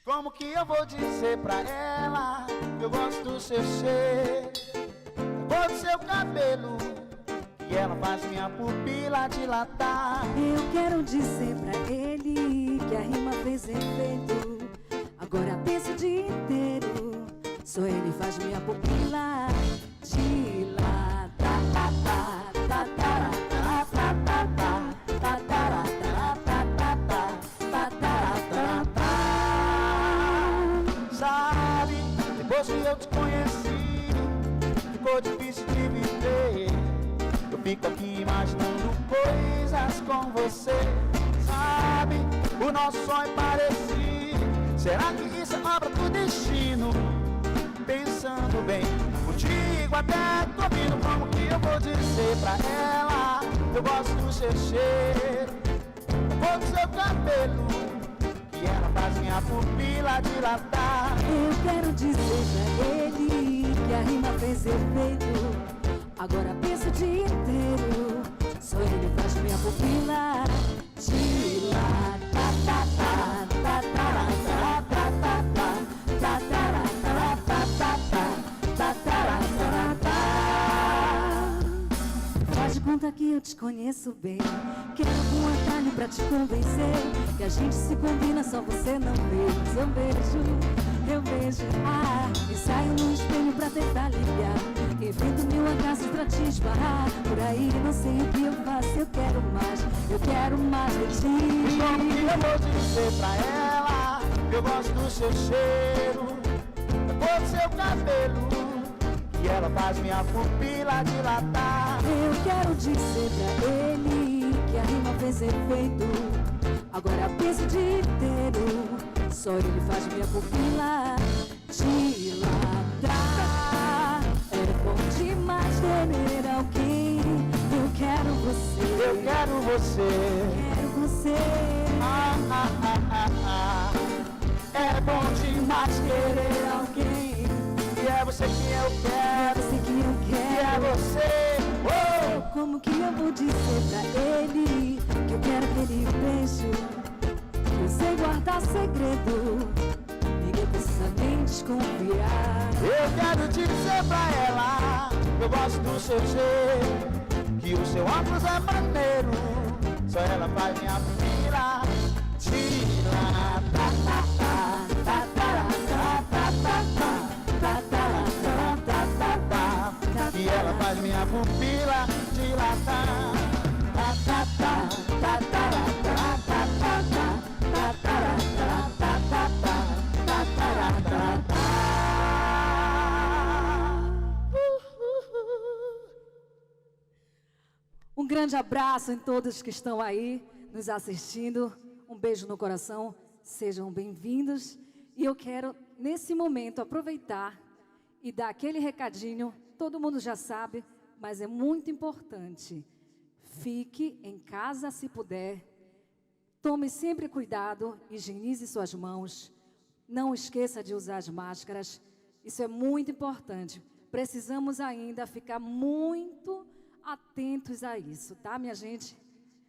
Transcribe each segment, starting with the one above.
Como que eu vou dizer pra ela que eu gosto do seu cheiro, da cor do seu cabelo, que ela faz minha pupila dilatar? Eu quero dizer pra ele que a rima fez efeito. Agora penso o dia inteiro, só ele faz minha pupila dilatar. Sabe, depois que eu te conheci, ficou difícil de viver. Eu fico aqui imaginando coisas com você. Sabe, o nosso sonho é parecido. Será que isso é obra do destino? Pensando bem, contigo até tô vindo. Como que eu vou dizer pra ela que eu gosto do seu cheiro, da cor do seu cabelo, que ela faz minha pupila dilatar? Eu quero dizer pra ele que a rima fez efeito. Agora penso o dia inteiro, só ele faz minha pupila dilatar. Faz de conta que eu te conheço bem. Quero algum atalho pra te convencer que a gente se combina, só você não vê. Mas eu vejo, e saio no espelho pra tentar ligar. Evito mil acasos pra te esbarrar. Por aí não sei o que eu faço, eu quero mais de ti. E como que eu vou dizer pra ela que eu gosto do seu cheiro, da cor do seu cabelo, que ela faz minha pupila dilatar? Eu quero dizer pra ele que a rima fez efeito. Agora penso o dia inteiro, só ele faz minha pupila dilatar. É bom demais ter alguém. Eu quero você. Eu quero você. Quero você. É bom demais querer alguém. E é você que eu quero. E é você. Oh! Como que eu vou dizer pra ele que eu quero aquele beijo, que eu sei guardar segredo, ninguém precisa nem desconfiar. Eu quero dizer pra ela que eu gosto do seu jeito, que o seu óculos é maneiro, só ela faz minha pupila dilatar. E ela faz minha pupila dilatar. Um grande abraço em todos que estão aí nos assistindo. Um beijo no coração. Sejam bem-vindos. E eu quero, nesse momento, aproveitar e dar aquele recadinho. Todo mundo já sabe, mas é muito importante. Fique em casa se puder. Tome sempre cuidado, higienize suas mãos. Não esqueça de usar as máscaras. Isso é muito importante. Precisamos ainda ficar muito atentos a isso, tá, minha gente?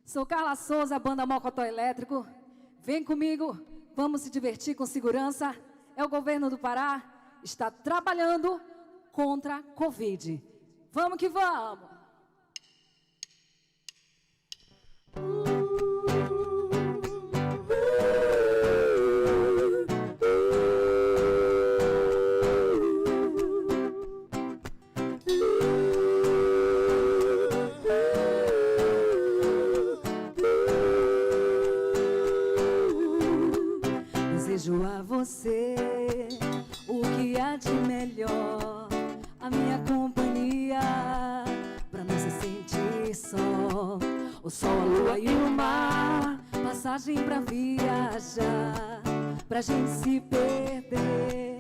Sou Carla Souza, banda Mocotó Elétrico. Vem comigo, vamos se divertir com segurança. É o governo do Pará, está trabalhando contra a Covid. Vamos que vamos! Desejo a você o que há de melhor, a minha companhia, pra não se sentir só. O sol, a lua e o mar, passagem pra viajar, pra gente se perder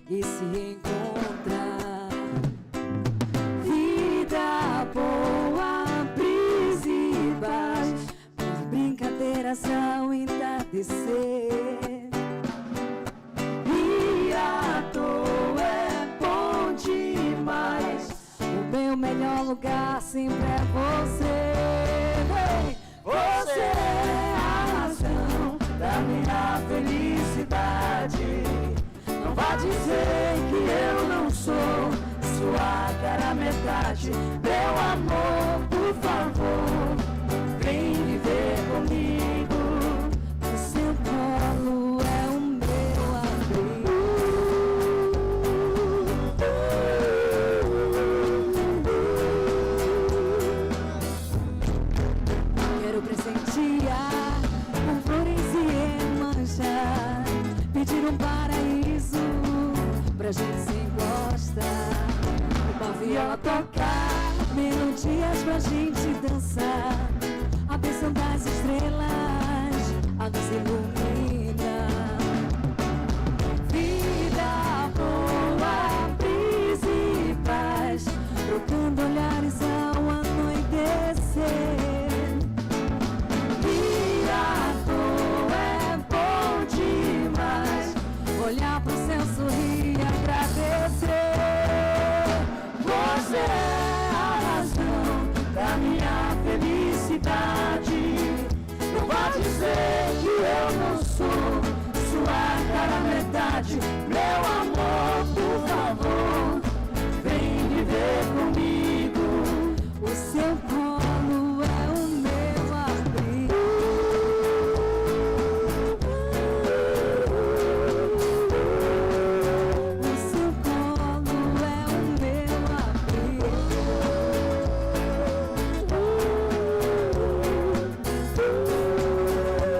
e se encontrar. Vida boa, brisa e paz, brincadeiras ao entardecer. E à toa é bom demais, o melhor lugar sempre é você. Você é a razão da minha vida. felicidade. Não vá dizer que eu não sou sua cara metade. Meu amor, por favor, vem viver comigo. O seu colo é o meu abrigo. Quero presentear com flores e manchar, pedir um paraíso pra gente se encostar, uma viola tocar, melodias pra gente dançar, a bênção das estrelas a nos ilumina. Vida boa, brisa e paz, trocando olhares ao anoitecer. Olhar pro céu, sorrir e agradecer. Você é a razão da minha felicidade. Não vá dizer que eu não sou sua cara metade. Meu amor, por favor, vem viver comigo. O seu colo é o meu abrigo. O seu colo é o meu abrigo.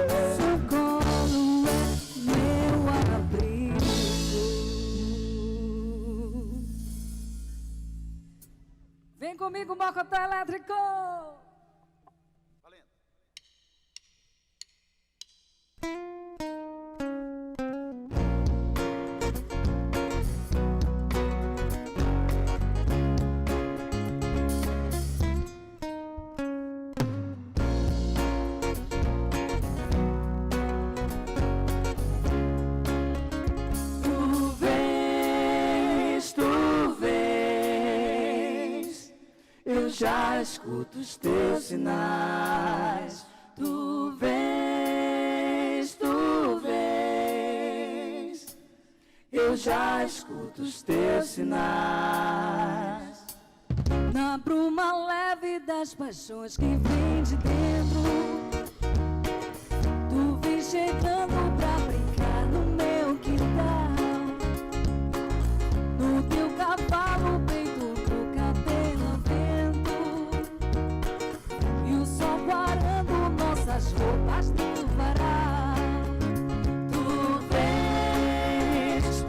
O seu colo é meu abrigo. Vem comigo, Mocotó Elétrico! Tu vens, eu já escuto os teus sinais. Tu vens, eu já escuto os teus sinais. Na bruma leve das paixões que vem de dentro, tu vem chegando pra brincar no meu quintal. No teu cavalo, peito no cabelo ao vento, e o sol guarando nossas roupas no varal. Tu vens,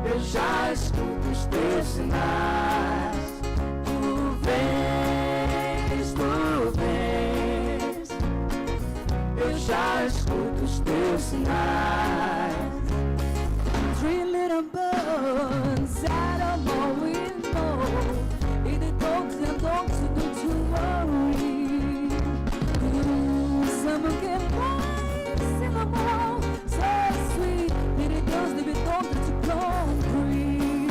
eu já escuto os teus sinais. Tu vens, eu já escuto os teus sinais. Three little birds out of my window, and the dogs don't you worry. Summer can rise in the morning, so sweet. Little girls, they be talking to concrete.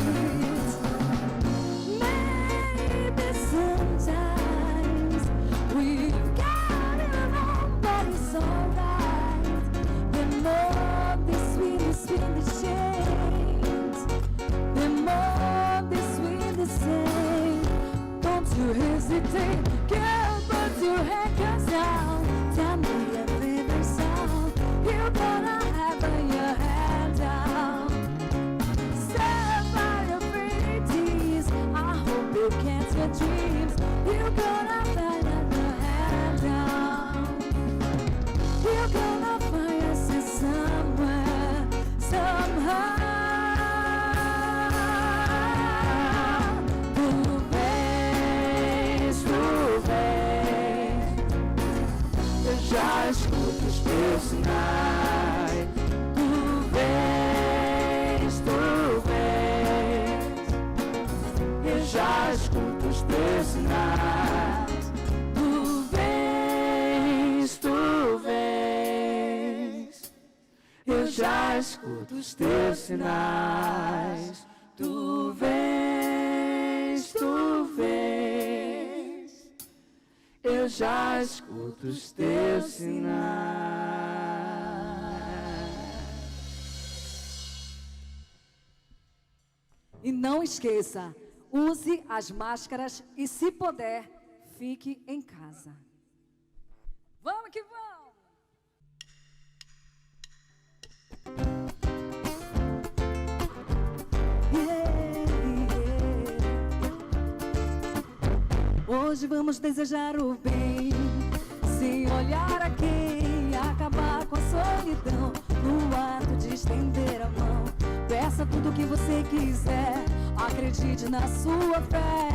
Maybe sometimes we've got it wrong, but it's alright. The more this sweet the change, the more this sweet the same. Don't you hesitate, girl, put your head down. Tell me a favorite song you're gonna have your head down. Step by your pretty tears, I hope you catch your dreams. You're gonna find out your head down. You're gonna find yourself somewhere, somehow. Tu vens, eu já escuto os teus sinais. Tu vens, eu já escuto os teus sinais. Tu vens, eu já escuto os teus sinais. Tu vens, eu já escuto os teus sinais. E não esqueça, use as máscaras e, se puder, fique em casa. Vamos que vamos! Hoje vamos desejar o bem, sem olhar a quem, acabar com a solidão, no ato de estender a mão. Peça tudo o que você quiser, acredite na sua fé.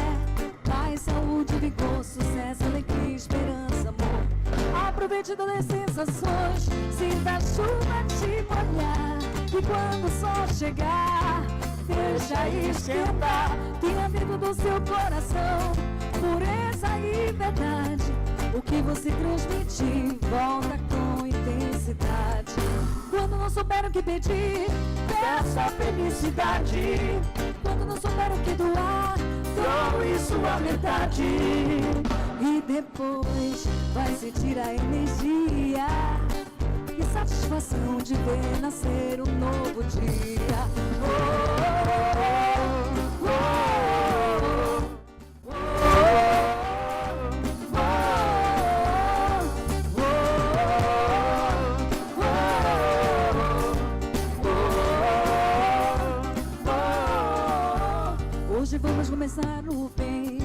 Paz, saúde, vigor, sucesso, alegria, esperança, amor. Aproveite todas as sensações, sinta a chuva te molhar. E quando o sol chegar, deixa esquentar. Tenha dentro do seu coração pureza e verdade. O que você transmitir volta com intensidade. Quando não souber o que pedir, peça felicidade. Quando não souber o que doar, doe sua metade. E depois vai sentir a energia e satisfação de ver nascer um novo dia. Hoje vamos começar o bem,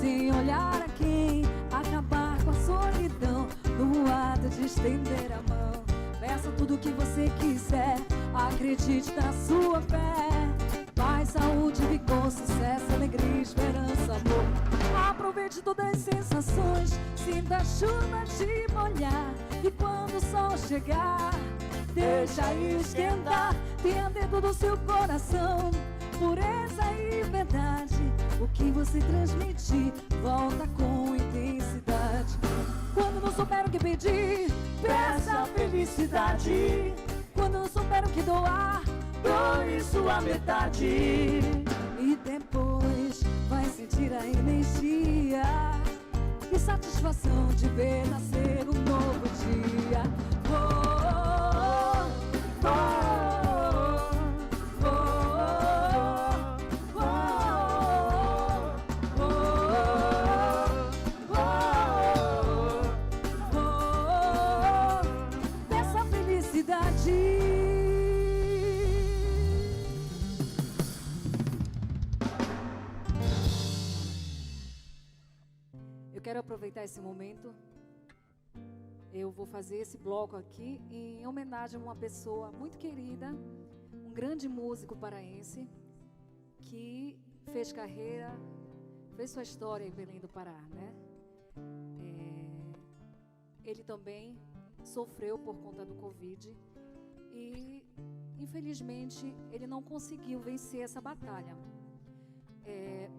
sem olhar a quem, acabar com a solidão, no ato de estender a mão. Peça tudo o que você quiser, acredite na sua fé. Paz, saúde, vigor, sucesso, alegria, esperança, amor. Aproveite todas as sensações, sinta a chuva te molhar. E quando o sol chegar, deixa esquentar. Tenha dentro do seu coração pureza e verdade. O que você transmitir volta com intensidade. Quando não souber o que pedir, peça felicidade. Quando não souber o que doar, doe sua metade. E depois vai sentir a energia e satisfação de ver nascer um novo dia. Dessa felicidade. Eu quero aproveitar esse momento. Eu vou fazer esse bloco aqui em homenagem a uma pessoa muito querida, um grande músico paraense que fez carreira, fez sua história em Belém do Pará, né? Ele também sofreu por conta do Covid e, infelizmente, ele não conseguiu vencer essa batalha.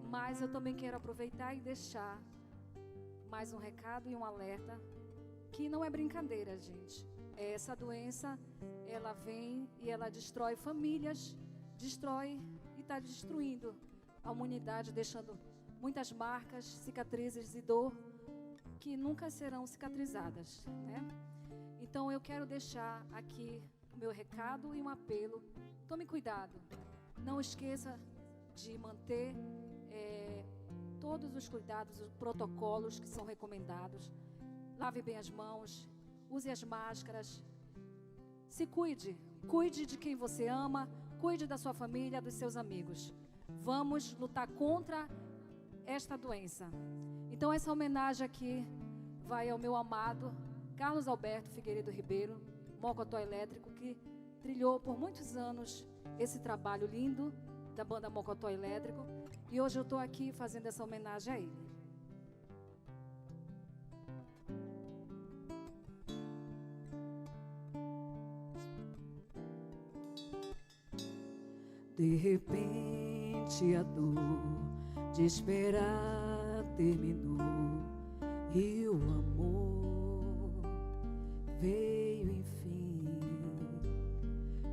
Mas eu também quero aproveitar e deixar mais um recado e um alerta, que não é brincadeira, gente. Essa doença, ela vem e ela destrói famílias, destrói e está destruindo a humanidade, deixando muitas marcas, cicatrizes e dor que nunca serão cicatrizadas, né? Então eu quero deixar aqui o meu recado e um apelo. Tome cuidado, não esqueça de manter todos os cuidados, os protocolos que são recomendados. Lave bem as mãos, use as máscaras, se cuide, cuide de quem você ama, cuide da sua família, dos seus amigos. Vamos lutar contra esta doença. Então essa homenagem aqui vai ao meu amado Carlos Alberto Figueiredo Ribeiro, Mocotó Elétrico, que trilhou por muitos anos esse trabalho lindo da banda Mocotó Elétrico, e hoje eu estou aqui fazendo essa homenagem a ele. De repente a dor de esperar terminou e o amor veio enfim.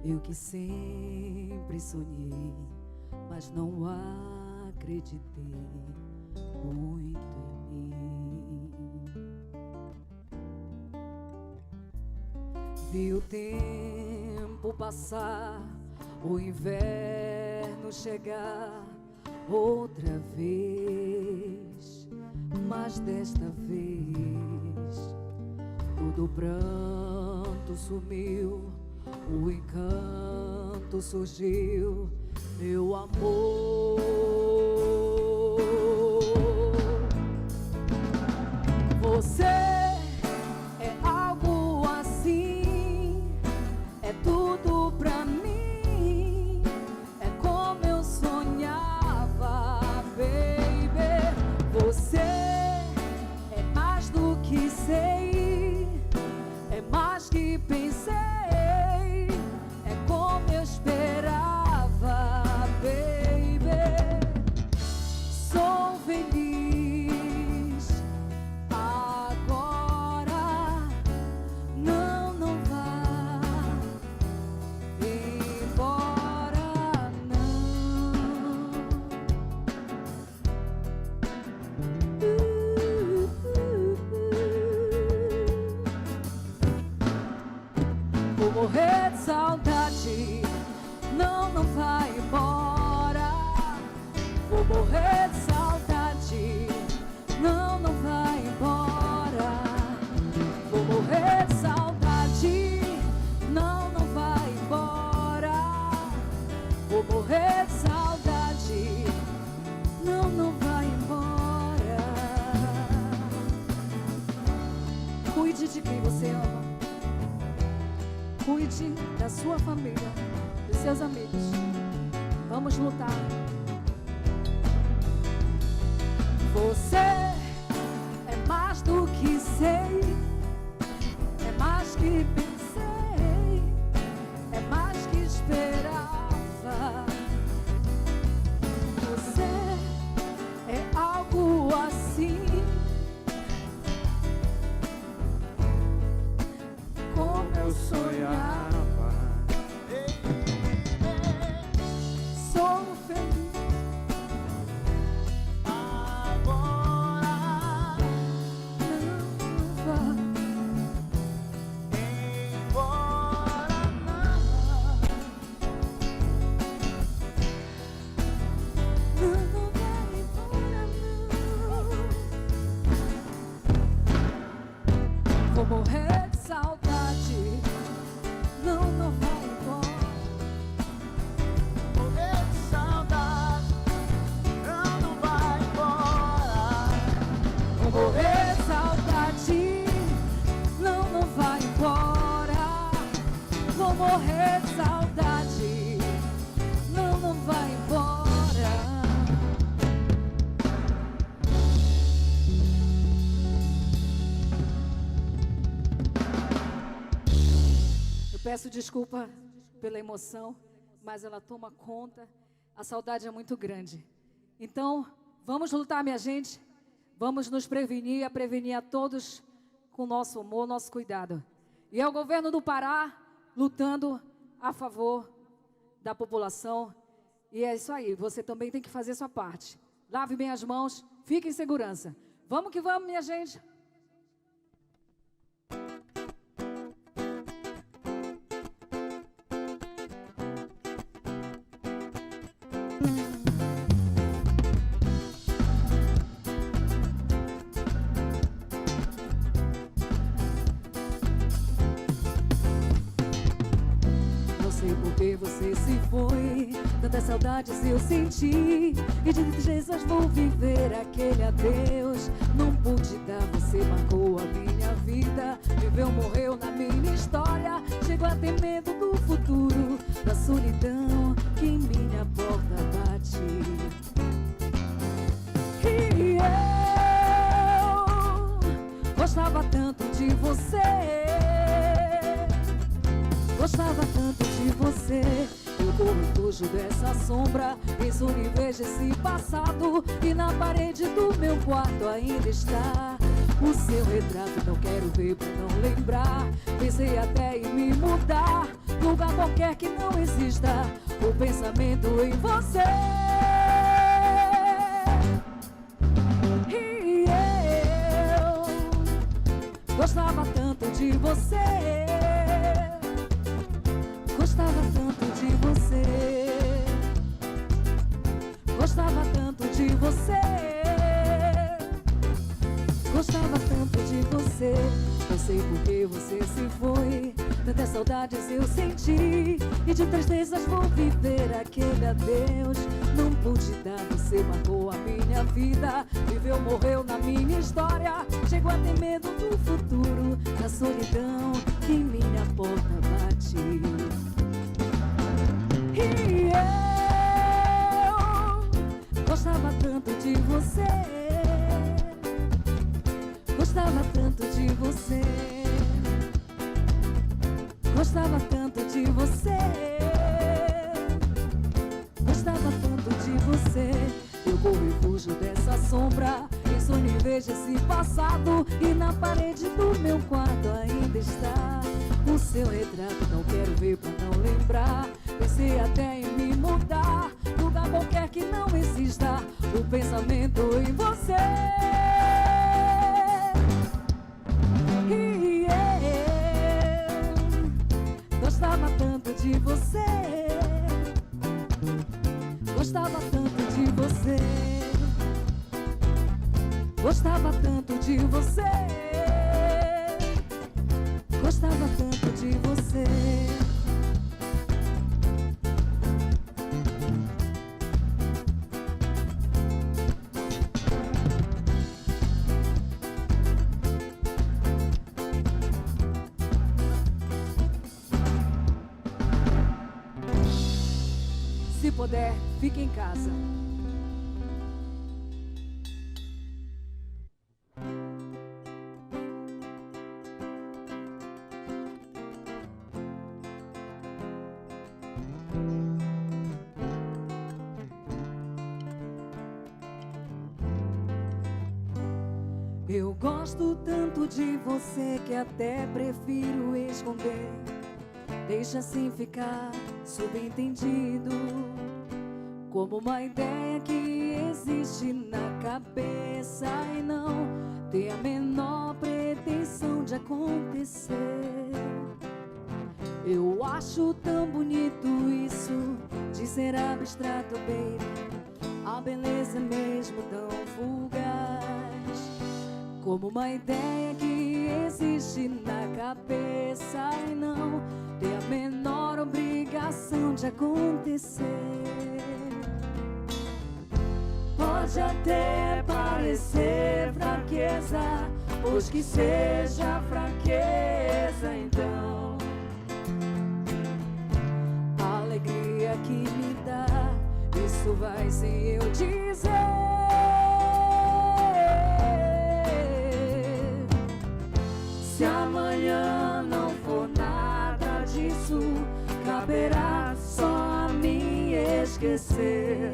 Eu que sempre sonhei, mas não acreditei muito em mim. Vi o tempo passar, o inverno chegar outra vez, mas desta vez todo pranto sumiu, o encanto surgiu, meu amor. Você é algo assim, é tudo pra mim, é como eu sonhava, baby. Você é mais do que sei, é mais que pensei, é como eu esperava, baby. Sou feliz agora, não vá embora, não. Vou morrer de saudade, não vai embora. Vou morrer de saudade, não vai embora. Vou morrer de saudade, não vai embora. Vou morrer de saudade, não vai embora. Cuide de quem você ama. Cuide da sua família, dos seus amigos. Vamos lutar. Você é mais do que sei, é mais que pensei, é mais que esperava. Você é algo assim, como eu sonhava. Sou feliz agora, não vá embora, não vai embora, não. Vou morrer de saudade, não vai embora. Morrer de saudade, não vai embora. Vou morrer de saudade, não vai embora. Vou morrer de saudade, não vai embora. Eu peço desculpa pela emoção, mas ela toma conta. A saudade é muito grande. Então, vamos lutar, minha gente. Vamos nos prevenir, prevenir a todos com nosso amor, nosso cuidado. E é o governo do Pará lutando a favor da população. E é isso aí, você também tem que fazer sua parte. Lave bem as mãos, fique em segurança. Vamos que vamos, minha gente. Não sei por que você se foi, tantas saudades eu senti, e de tristezas vou viver aquele adeus. Não pude dar, você marcou a minha vida, viveu, morreu na minha história. Chego a ter medo do futuro, da solidão que em minha porta bate. E eu gostava tanto de você, gostava tanto de você. Eu corro fujo dessa sombra, penso e vejo esse passado, e na parede do meu quarto ainda está o seu retrato. Não quero ver pra não lembrar, pensei até em me mudar, lugar qualquer que não exista o pensamento em você. E eu gostava tanto de você, gostava tanto de você. você. Não sei por que você se foi. Tantas saudades eu senti, e de tristezas vou viver aquele adeus. Não pude dar, você marcou a minha vida. Viveu, morreu na minha história. Chego a ter medo do futuro, da solidão que em minha porta bate. E eu gostava tanto de você, gostava tanto de você, gostava tanto de você, gostava tanto de você. Eu corro e fujo dessa sombra, em sonho e vejo esse passado, e na parede do meu quarto ainda está o seu retrato. Não quero ver pra não lembrar. Pensei até em me mudar, lugar qualquer que não exista o pensamento em você. E eu gostava tanto de você, gostava tanto de você, gostava tanto de você, gostava tanto de você. Se puder, fique em casa. Eu gosto tanto de você que até prefiro esconder. Deixa assim ficar subentendido, como uma ideia que existe na cabeça e não tem a menor pretensão de acontecer. Eu acho tão bonito isso de ser abstrato, baby. A beleza é mesmo tão fugaz, como uma ideia que existe na cabeça e não tem a menor obrigação de acontecer. Pode até parecer fraqueza, pois que seja fraqueza então. A alegria que me dá, isso vai sem eu dizer. Se amanhã não for nada disso, caberá só a mim esquecer.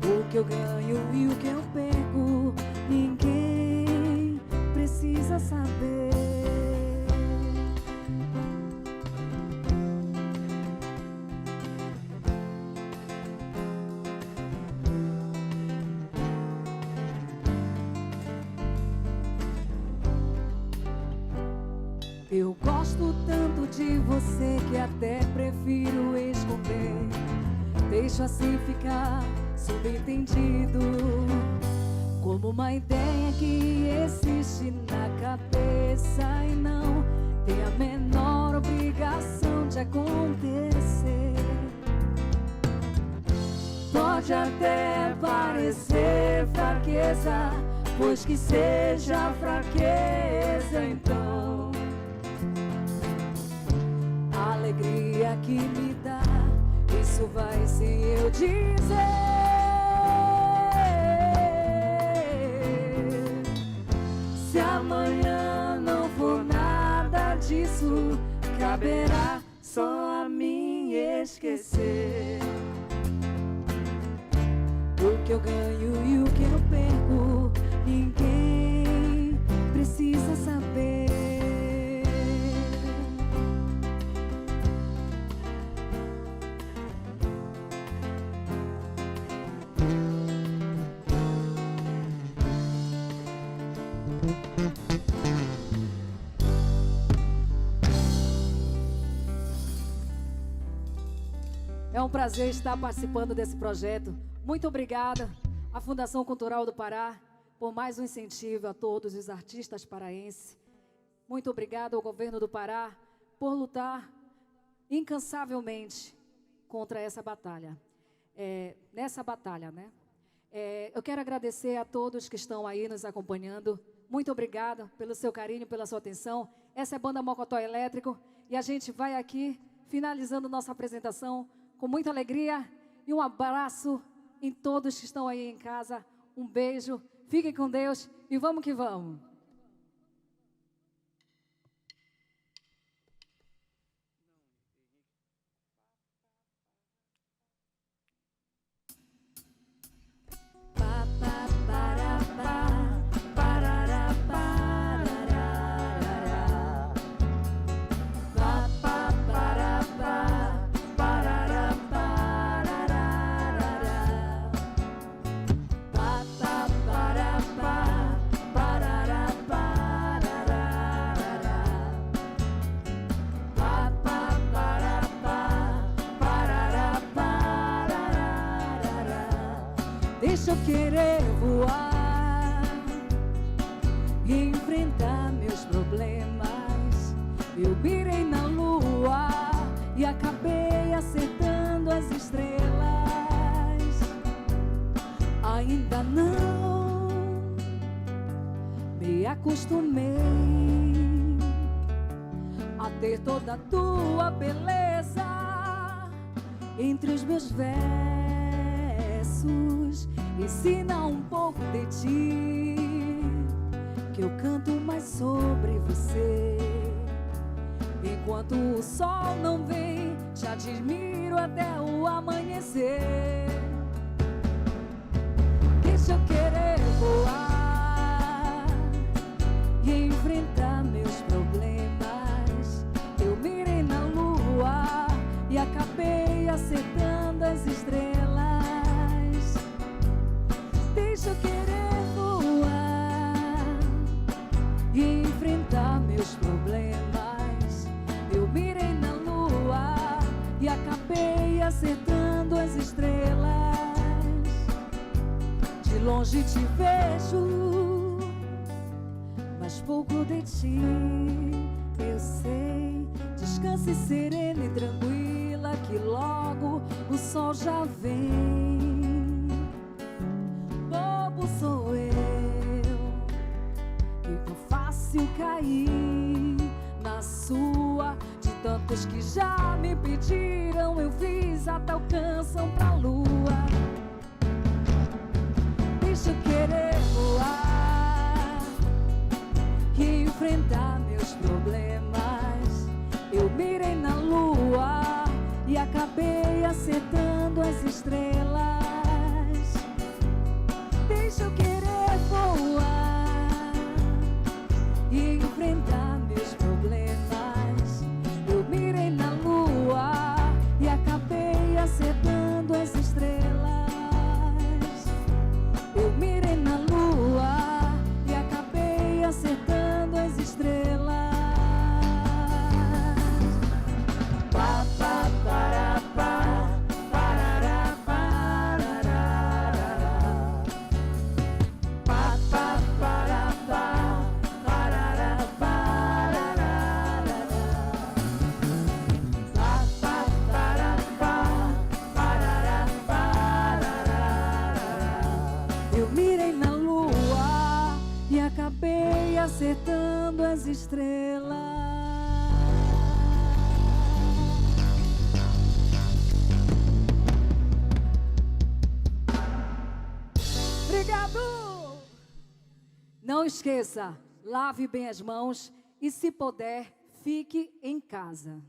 O que eu ganho e o que eu perco, ninguém precisa saber. Eu gosto tanto de você que até prefiro esconder. Deixo assim ficar subentendido, como uma ideia que existe na cabeça e não tem a menor obrigação de acontecer. Pode até parecer fraqueza, pois que seja fraqueza então. A alegria que me dá, isso vai sem eu dizer. Se amanhã não for nada disso, caberá só a mim esquecer. O que eu ganho e o que eu perco, ninguém precisa saber. É um prazer estar participando desse projeto. Muito obrigada à Fundação Cultural do Pará por mais um incentivo a todos os artistas paraenses. Muito obrigado ao governo do Pará por lutar incansavelmente contra essa batalha. Nessa batalha, né? Eu quero agradecer a todos que estão aí nos acompanhando. Muito obrigada pelo seu carinho, pela sua atenção. Essa é a Banda Mocotó Elétrico e a gente vai aqui finalizando nossa apresentação com muita alegria e um abraço em todos que estão aí em casa. Um beijo, fiquem com Deus e vamos que vamos. Deixa eu querer voar e enfrentar meus problemas. Eu mirei na lua e acabei acertando as estrelas. Ainda não me acostumei a ter toda a tua beleza entre os meus versos. Ensina um pouco de ti, que eu canto mais sobre você. Enquanto o sol não vem, te admiro até o amanhecer. Deixa eu querer voar e enfrentar meus problemas. Eu mirei na lua e acabei acertando as estrelas. Deixa eu querer voar e enfrentar meus problemas. Eu mirei na lua e acabei acertando as estrelas. De longe te vejo, mas pouco de ti eu sei. Descanse serena e tranquila, que logo o sol já vem. Bobo sou eu, que tão fácil cair na sua. De tantos que já me pediram, eu fiz até alcançam pra lua. Deixa eu querer voar e enfrentar meus problemas. Eu mirei na lua e acabei acertando as estrelas. Deixa eu querer voar e enfrentar meus problemas. Eu mirei na lua e acabei acertando as estrelas. Eu mirei na lua e acabei acertando as estrelas. Pá, pá, para, pá, parará, parará. Pá, pá, para, pá, parará, parará. Pá, pá, para, pá, parará, parará. Eu mirei na lua e acabei acertando as estrelas. Obrigado! Não esqueça, lave bem as mãos e, se puder, fique em casa.